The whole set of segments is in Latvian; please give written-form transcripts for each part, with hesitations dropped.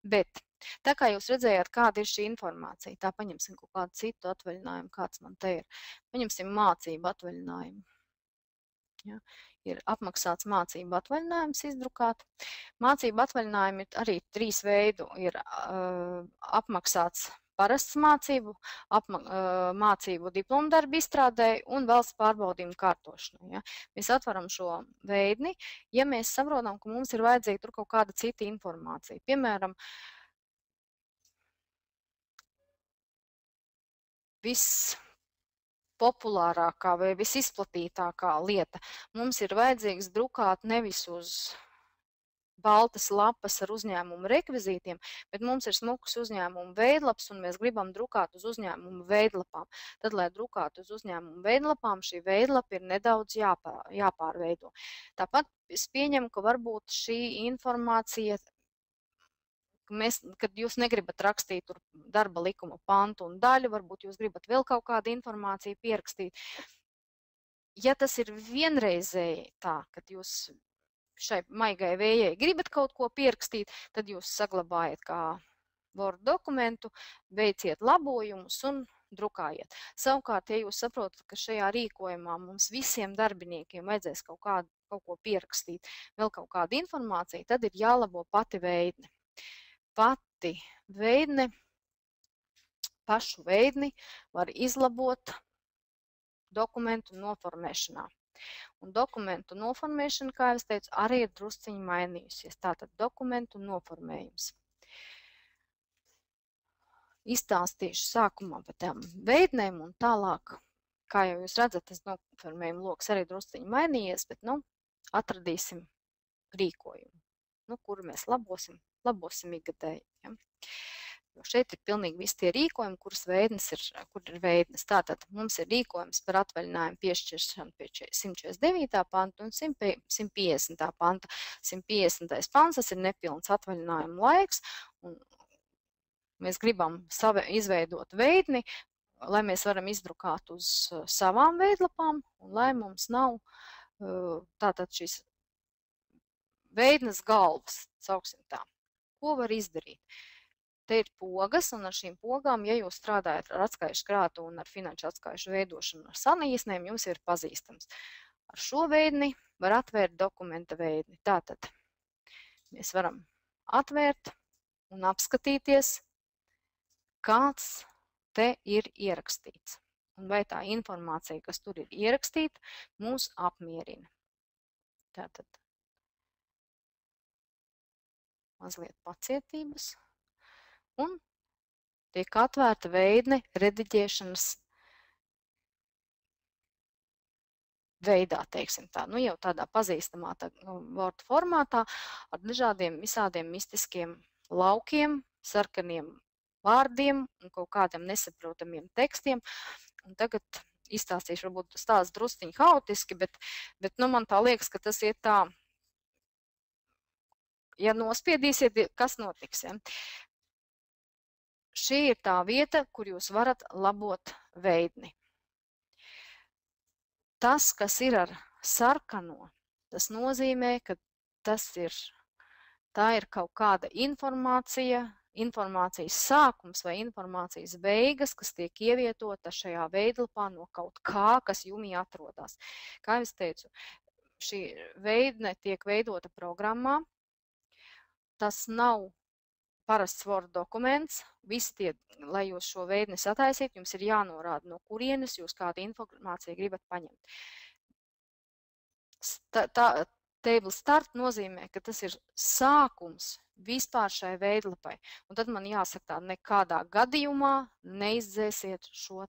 Bet tā kā jūs redzējāt, kāda ir šī informācija, tā paņemsim kaut kādu citu atvaļinājumu, kāds man te ir. Paņemsim mācību atvaļinājumu. Ja, ir apmaksāts mācību atvaļinājums izdrukāt. Mācību atvaļinājumi ir arī 3 veidu. Ir apmaksāts parasts mācību, mācību diplomdarbu izstrādēji un valsts pārbaudījumu kārtošanai. Ja. Mēs atveram šo veidni, ja mēs saprotam, ka mums ir vajadzīga tur kaut kāda cita informācija. Piemēram, populārākā vai visizplatītākā lieta. Mums ir vajadzīgs drukāt nevis uz baltas lapas ar uzņēmumu rekvizītiem, bet mums ir smuks uzņēmumu veidlaps un mēs gribam drukāt uz uzņēmumu veidlapām. Tad, lai drukātu uz uzņēmumu veidlapām, šī veidlapa ir nedaudz jāpārveido. Tāpat es pieņemu, ka varbūt šī informācija, kad jūs negribat rakstīt tur darba likuma pantu un daļu, varbūt jūs gribat vēl kaut kādu informāciju pierakstīt. Ja tas ir vienreizēji tā, kad jūs šai maigai vējai gribat kaut ko pierakstīt, tad jūs saglabājat kā Word dokumentu, veiciet labojumus un drukājiet. Savukārt, ja jūs saprotat, ka šajā rīkojumā mums visiem darbiniekiem vajadzēs kaut ko pierakstīt, vēl kaut kādu informāciju, tad ir jālabo pati veidne. Pati veidne, pašu veidni var izlabot dokumentu noformēšanā. Un dokumentu noformēšana, kā es teicu, arī ir drusciņi mainījusies. Tātad dokumentu noformējums. Izstāstīšu sākumā par tām veidnēm un tālāk, kā jau jūs redzat, tas noformējuma loks arī drusciņi mainījies, bet, atradīsim rīkojumu, kuru mēs labosim ikgadēji. Ja? Jo šeit ir pilnīgi visi tie rīkojumi, kur ir veidnes. Tātad mums ir rīkojums par atvaļinājumu piešķiršanu pēc 149. panta un 150. panta. 150. pants, tas ir nepilns atvaļinājuma laiks, un mēs gribam izveidot veidni, lai mēs varam izdrukāt uz savām veidlapām, un lai mums nav tātad šīs veidnes galvas, sauksim tā. Ko var izdarīt? Te ir pogas, un ar šīm pogām, ja jūs strādājat ar atskaišu krātu un ar finanšu atskaišu veidošanu ar sanīsnēm, jums ir pazīstams. Ar šo veidni var atvērt dokumenta veidni. Tātad mēs varam atvērt un apskatīties, kāds te ir ierakstīts. Un vai tā informācija, kas tur ir ierakstīta, mūs apmierina. Tātad mazliet pacietības. Un tiek atvērta veidne rediģēšanas veidā, teiksim tā, jau tādā pazīstamā Word formātā ar dažādiem visādiem mistiskiem laukiem, sarkaniem vārdiem un kaut kādiem nesaprotamiem tekstiem. Un tagad izstāstīšu, varbūt tas tāds drusciņi haotiski, bet man tā liekas, ka tas ir tā, ja nospiedīsiet, kas notiks. Ja? Šī ir tā vieta, kur jūs varat labot veidni. Tas, kas ir ar sarkano, tas nozīmē, ka tā ir kaut kāda informācijas sākums vai informācijas beigas, kas tiek ievietota šajā veidlapā no kaut kā, kas jumī atrodas. Kā es teicu, šī veidne tiek veidota programmā. Tas nav parasts Word dokuments. Lai jūs šo veidni sataisītu, jums ir jānorāda, no kurienes jūs kādu informāciju gribat paņemt. Table start nozīmē, ka tas ir sākums vispār šai veidlapai. Un tad man jāsaka tā, nekādā gadījumā neizdzēsiet šo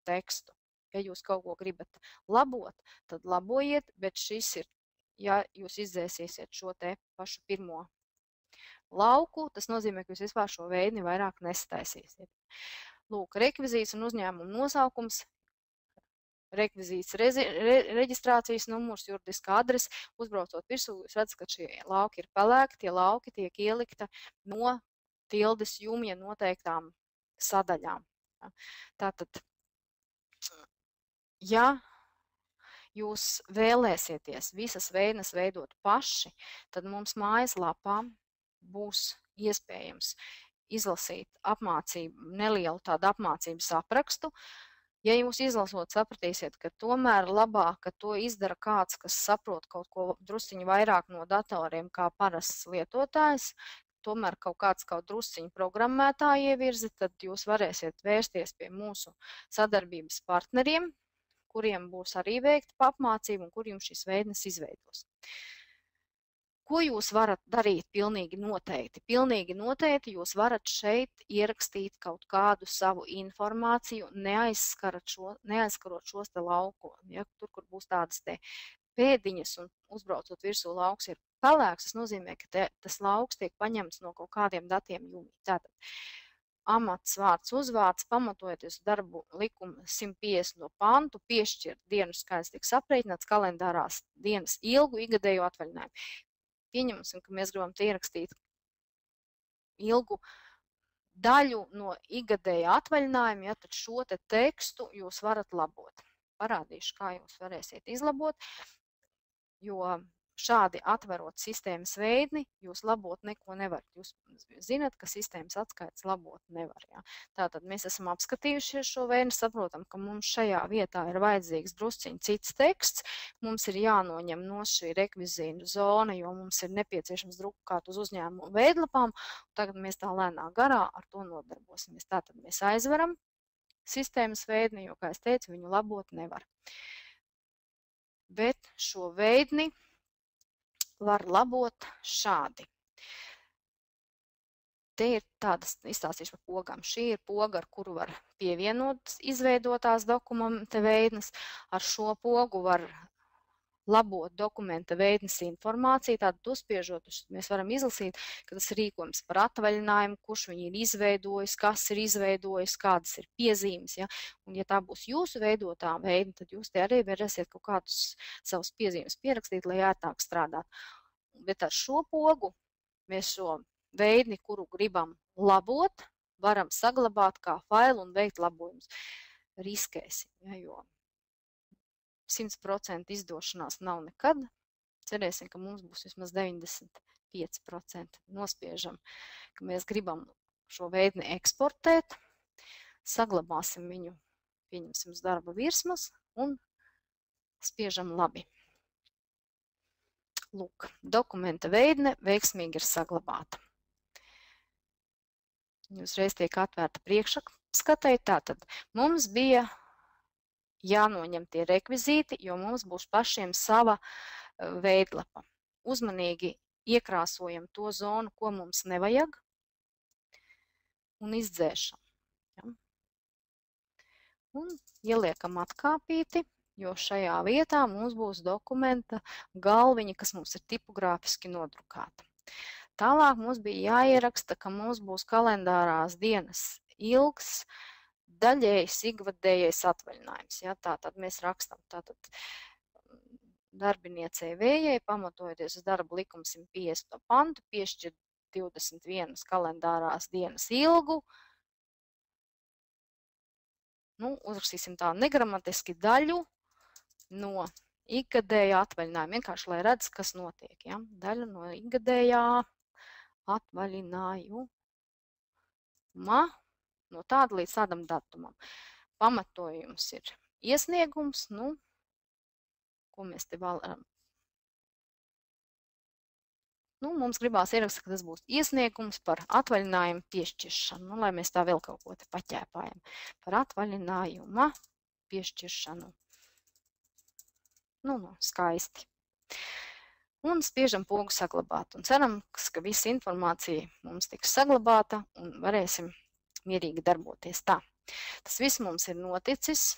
tekstu. Ja jūs kaut ko gribat labot, tad labojiet, bet šis ir, ja jūs izdzēsiet šo pašu pirmo lauku, tas nozīmē, ka jūs vispār šo veidni vairāk nesataisīsiet. Lūk, rekvizīts un uzņēmuma nosaukums, rekvizīts reģistrācijas numurs, juridiskā adrese, uzbraucot virsū, jūs redzat, ka šie lauki ir pelēki, tie lauki tiek ielikta no tildes jumja noteiktām sadaļām. Tātad, ja jūs vēlēsieties visas veidnes veidot paši, tad mums mājaslapā būs iespējams izlasīt nelielu tādu apmācības aprakstu. Ja jūs izlasot sapratīsiet, ka tomēr labāk, ka to izdara kāds, kas saprot kaut ko drusciņu vairāk no datoriem kā parasts lietotājs, tomēr kaut drusciņu programmētāji ievirzi, tad jūs varēsiet vērsties pie mūsu sadarbības partneriem, kuriem būs arī veikta apmācība un kur jums šis veidnes izveidos. Ko jūs varat darīt pilnīgi noteikti? Pilnīgi noteikti jūs varat šeit ierakstīt kaut kādu savu informāciju, neaizskarot šos te lauku. Ja, tur, kur būs tādas te pēdiņas un uzbraucot virsū lauks ir pelēks, tas nozīmē, ka tas lauks tiek paņemts no kaut kādiem datiem jumī. Tātad amats, vārds, uzvārds, pamatojoties darbu likuma 150. pantu, piešķirt dienu skaits tiek aprēķināts kalendārās dienas ilgu ikgadējo atvaļinājumu. Pieņemsim, ka mēs gribam te ierakstīt ilgu daļu no ikgadēja atvaļinājuma, ja, tad šo te tekstu jūs varat labot. Parādīšu, kā jūs varēsiet izlabot, jo šādi atverot sistēmas veidni, jūs labot neko nevarat. Jūs zinat, ka sistēmas atskaites labot nevar. Ja. Tātad mēs esam apskatījušies šo veidni, saprotam, ka mums šajā vietā ir vajadzīgs drusciņ cits teksts, mums ir jānoņem no šī rekvizīnu zona, jo mums ir nepieciešams drukāt uz uzņēmumu veidlapām, un tagad mēs tā lēnā garā ar to nodarbosimies. Tātad mēs aizveram sistēmas veidni, jo, kā es teicu, viņu labot nevar. Bet šo veidni var labot šādi. Te ir tādas, izstāstīšu par pogām. Šī ir poga, ar kuru var pievienot izveidotās dokumenta veidnes. Ar šo pogu var labot dokumenta veidnes informāciju. Tātad uzspiežot, mēs varam izlasīt, ka tas ir rīkojums par atvaļinājumu, kurš viņu ir izveidojis, kas ir izveidojis, kādas ir piezīmes. Ja? Un ja tā būs jūsu veidotā veidne, tad jūs te arī varēsiet kaut kādus savus piezīmes pierakstīt, lai ērtāk strādāt. Bet ar šo pogu mēs šo veidni, kuru gribam labot, varam saglabāt kā failu un veikt labojumus. Riskēsim, ja, jo 100% izdošanās nav nekad. Cerēsim, ka mums būs vismaz 95%. Nospiežam, ka mēs gribam šo veidni eksportēt, saglabāsim viņu, pieņemsim uz darba virsmas un spiežam labi. Lūk, dokumenta veidne veiksmīgi ir saglabāta. Jūs reiz tiek atvērta priekšskatai, tātad mums bija jānoņem tie rekvizīti, jo mums būs pašiem sava veidlapa. Uzmanīgi iekrāsojam to zonu, ko mums nevajag, un izdzēšam. Ja? Un ieliekam atkāpīti, jo šajā vietā mums būs dokumenta galviņa, kas mums ir tipogrāfiski nodrukāta. Tālāk mums bija jāieraksta, ka mums būs kalendārās dienas ilgs, daļējs, ikgadējais atvaļinājums. Ja? Tātad mēs rakstam darbiniecei vējai, pamatojoties uz darba likuma 150. pantu, piešķirt 21 kalendārās dienas ilgu. Nu, uzrakstīsim tā negramatiski daļu no ikgadējā atvaļinājuma. Vienkārši, lai redz, kas notiek. Ja? Daļa no ikgadējā atvaļinājuma. No tāda līdz tādam datumam. Pamatojums ir iesniegums, nu, ko mēs te varam. Nu, mums gribās ierakstīt, ka tas būs iesniegums par atvaļinājumu piešķiršanu, nu, lai mēs tā vēl kaut ko te paķēpājam. Par atvaļinājuma piešķiršanu. Nu, skaisti. Un spiežam pogu saglabāt. Un ceram, ka visa informācija mums tiks saglabāta un varēsim mierīgi darboties tā. Tas viss mums ir noticis.